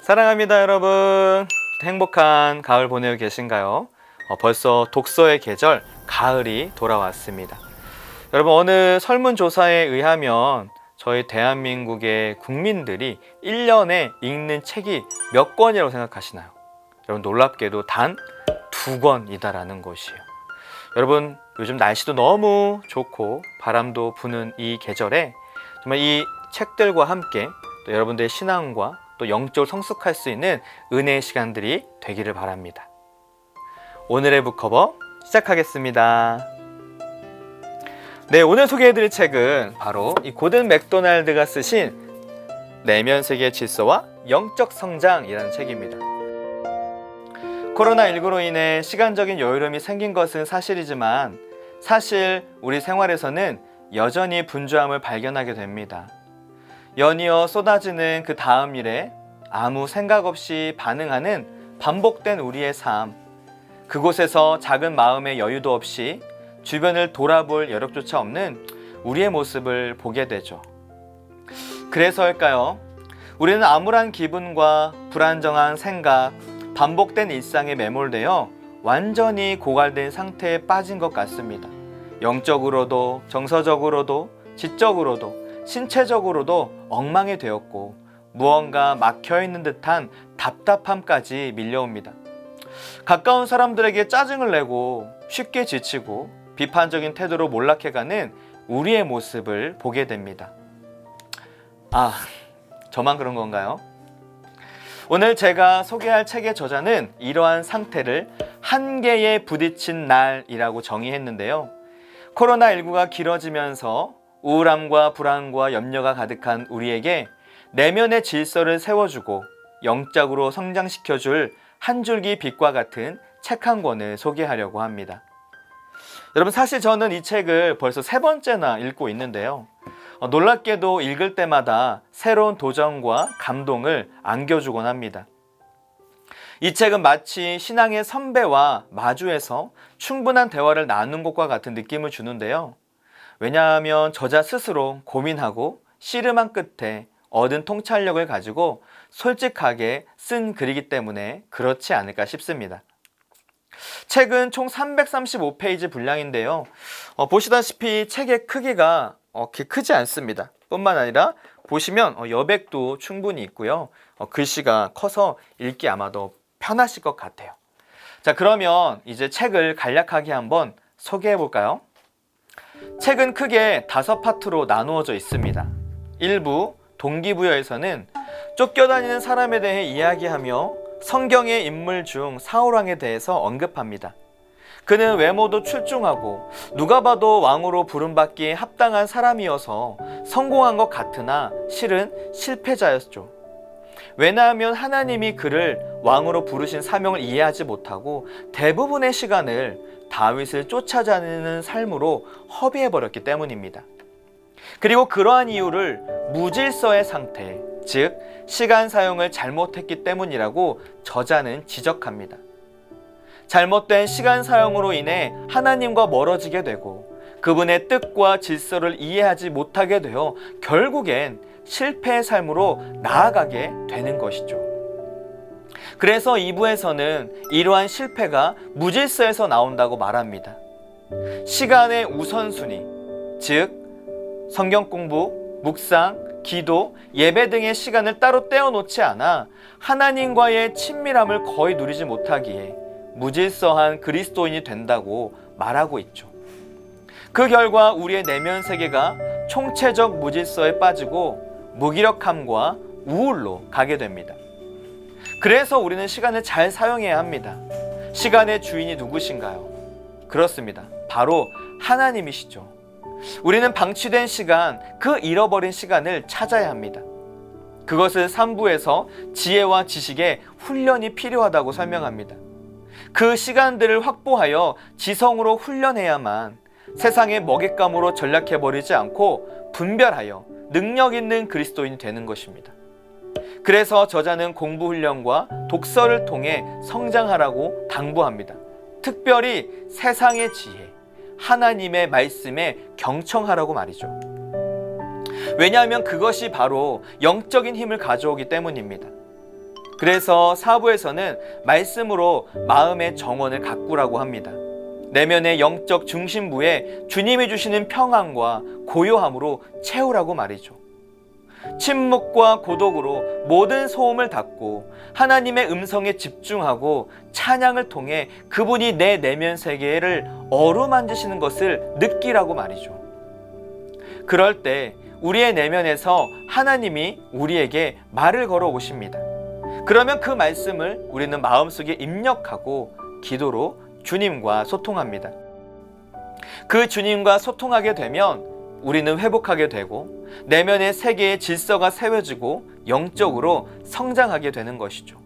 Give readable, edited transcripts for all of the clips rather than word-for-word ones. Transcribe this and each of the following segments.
사랑합니다, 여러분. 행복한 가을 보내고 계신가요? 벌써 독서의 계절, 가을이 돌아왔습니다. 여러분, 어느 설문조사에 의하면 저희 대한민국의 국민들이 1년에 읽는 책이 몇 권이라고 생각하시나요? 여러분, 놀랍게도 단 2권이다라는 것이에요. 여러분, 요즘 날씨도 너무 좋고 바람도 부는 이 계절에 정말 이 책들과 함께 또 여러분들의 신앙과 또 영적으로 성숙할 수 있는 은혜의 시간들이 되기를 바랍니다. 오늘의 북커버 시작하겠습니다. 네, 오늘 소개해드릴 책은 바로 이 고든 맥도날드가 쓰신 내면 세계의 질서와 영적 성장이라는 책입니다. 코로나19로 인해 시간적인 여유로움이 생긴 것은 사실이지만 사실 우리 생활에서는 여전히 분주함을 발견하게 됩니다. 연이어 쏟아지는 그 다음 일에 아무 생각 없이 반응하는 반복된 우리의 삶, 그곳에서 작은 마음의 여유도 없이 주변을 돌아볼 여력조차 없는 우리의 모습을 보게 되죠. 그래서일까요? 우리는 암울한 기분과 불안정한 생각, 반복된 일상에 매몰되어 완전히 고갈된 상태에 빠진 것 같습니다. 영적으로도 정서적으로도 지적으로도 신체적으로도 엉망이 되었고 무언가 막혀있는 듯한 답답함까지 밀려옵니다. 가까운 사람들에게 짜증을 내고 쉽게 지치고 비판적인 태도로 몰락해가는 우리의 모습을 보게 됩니다. 저만 그런 건가요? 오늘 제가 소개할 책의 저자는 이러한 상태를 한계에 부딪힌 날이라고 정의했는데요. 코로나19가 길어지면서 우울함과 불안과 염려가 가득한 우리에게 내면의 질서를 세워주고 영적으로 성장시켜줄 한 줄기 빛과 같은 책 한 권을 소개하려고 합니다. 여러분, 사실 저는 이 책을 벌써 3번째나 읽고 있는데요. 놀랍게도 읽을 때마다 새로운 도전과 감동을 안겨주곤 합니다. 이 책은 마치 신앙의 선배와 마주해서 충분한 대화를 나눈 것과 같은 느낌을 주는데요. 왜냐하면 저자 스스로 고민하고 씨름한 끝에 얻은 통찰력을 가지고 솔직하게 쓴 글이기 때문에 그렇지 않을까 싶습니다. 책은 총 335페이지 분량인데요. 보시다시피 책의 크기가 크지 않습니다. 뿐만 아니라 보시면 여백도 충분히 있고요. 글씨가 커서 읽기 아마도 편하실 것 같아요. 자, 그러면 이제 책을 간략하게 한번 소개해 볼까요? 책은 크게 5파트로 나누어져 있습니다. 1부 동기부여에서는 쫓겨다니는 사람에 대해 이야기하며 성경의 인물 중 사울왕에 대해서 언급합니다. 그는 외모도 출중하고 누가 봐도 왕으로 부름받기에 합당한 사람이어서 성공한 것 같으나 실은 실패자였죠. 왜냐하면 하나님이 그를 왕으로 부르신 사명을 이해하지 못하고 대부분의 시간을 다윗을 쫓아다니는 삶으로 허비해버렸기 때문입니다. 그리고 그러한 이유를 무질서의 상태, 즉 시간 사용을 잘못했기 때문이라고 저자는 지적합니다. 잘못된 시간 사용으로 인해 하나님과 멀어지게 되고 그분의 뜻과 질서를 이해하지 못하게 되어 결국엔 실패의 삶으로 나아가게 되는 것이죠. 그래서 2부에서는 이러한 실패가 무질서에서 나온다고 말합니다. 시간의 우선순위, 즉 성경 공부, 묵상, 기도, 예배 등의 시간을 따로 떼어놓지 않아 하나님과의 친밀함을 거의 누리지 못하기에 무질서한 그리스도인이 된다고 말하고 있죠. 그 결과 우리의 내면 세계가 총체적 무질서에 빠지고 무기력함과 우울로 가게 됩니다. 그래서 우리는 시간을 잘 사용해야 합니다. 시간의 주인이 누구신가요? 그렇습니다. 바로 하나님이시죠. 우리는 방치된 시간, 그 잃어버린 시간을 찾아야 합니다. 그것을 3부에서 지혜와 지식의 훈련이 필요하다고 설명합니다. 그 시간들을 확보하여 지성으로 훈련해야만 세상의 먹잇감으로 전락해버리지 않고 분별하여 능력 있는 그리스도인이 되는 것입니다. 그래서 저자는 공부 훈련과 독서를 통해 성장하라고 당부합니다. 특별히 세상의 지혜, 하나님의 말씀에 경청하라고 말이죠. 왜냐하면 그것이 바로 영적인 힘을 가져오기 때문입니다. 그래서 사부에서는 말씀으로 마음의 정원을 가꾸라고 합니다. 내면의 영적 중심부에 주님이 주시는 평안과 고요함으로 채우라고 말이죠. 침묵과 고독으로 모든 소음을 닫고 하나님의 음성에 집중하고 찬양을 통해 그분이 내 내면 세계를 어루만지시는 것을 느끼라고 말이죠. 그럴 때 우리의 내면에서 하나님이 우리에게 말을 걸어 오십니다. 그러면 그 말씀을 우리는 마음속에 입력하고 기도로 주님과 소통합니다. 그 주님과 소통하게 되면 우리는 회복하게 되고 내면의 세계의 질서가 세워지고 영적으로 성장하게 되는 것이죠.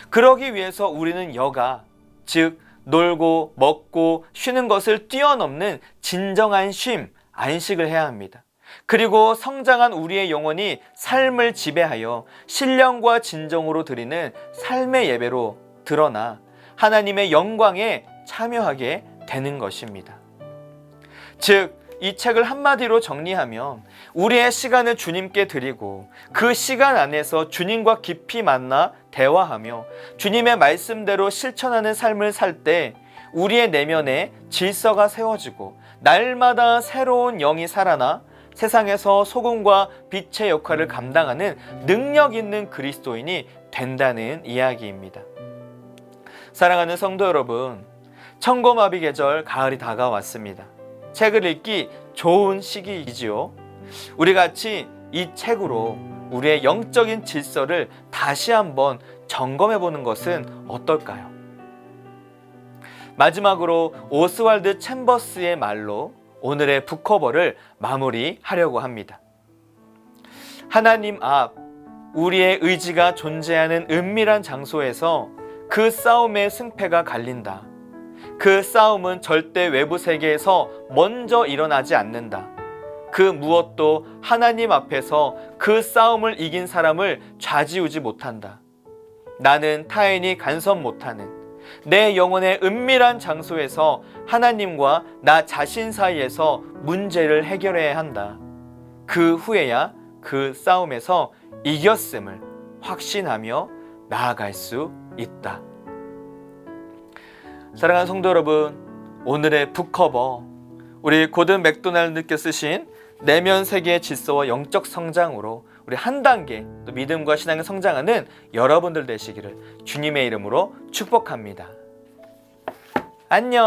그러기 위해서 우리는 여가, 즉 놀고 먹고 쉬는 것을 뛰어넘는 진정한 쉼, 안식을 해야 합니다. 그리고 성장한 우리의 영혼이 삶을 지배하여 신령과 진정으로 드리는 삶의 예배로 드러나 하나님의 영광에 참여하게 되는 것입니다. 즉, 이 책을 한마디로 정리하면 우리의 시간을 주님께 드리고 그 시간 안에서 주님과 깊이 만나 대화하며 주님의 말씀대로 실천하는 삶을 살 때 우리의 내면에 질서가 세워지고 날마다 새로운 영이 살아나 세상에서 소금과 빛의 역할을 감당하는 능력 있는 그리스도인이 된다는 이야기입니다. 사랑하는 성도 여러분, 천고마비 계절 가을이 다가왔습니다. 책을 읽기 좋은 시기이지요. 우리 같이 이 책으로 우리의 영적인 질서를 다시 한번 점검해 보는 것은 어떨까요? 마지막으로 오스왈드 챔버스의 말로 오늘의 북커버를 마무리하려고 합니다. 하나님 앞, 우리의 의지가 존재하는 은밀한 장소에서 그 싸움의 승패가 갈린다. 그 싸움은 절대 외부 세계에서 먼저 일어나지 않는다. 그 무엇도 하나님 앞에서 그 싸움을 이긴 사람을 좌지우지 못한다. 나는 타인이 간섭 못하는 내 영혼의 은밀한 장소에서 하나님과 나 자신 사이에서 문제를 해결해야 한다. 그 후에야 그 싸움에서 이겼음을 확신하며 나아갈 수 있다. 사랑하는 성도 여러분, 오늘의 북커버, 우리 고든 맥도날드께 쓰신 내면 세계의 질서와 영적 성장으로 우리 한 단계 또 믿음과 신앙에 성장하는 여러분들 되시기를 주님의 이름으로 축복합니다. 안녕.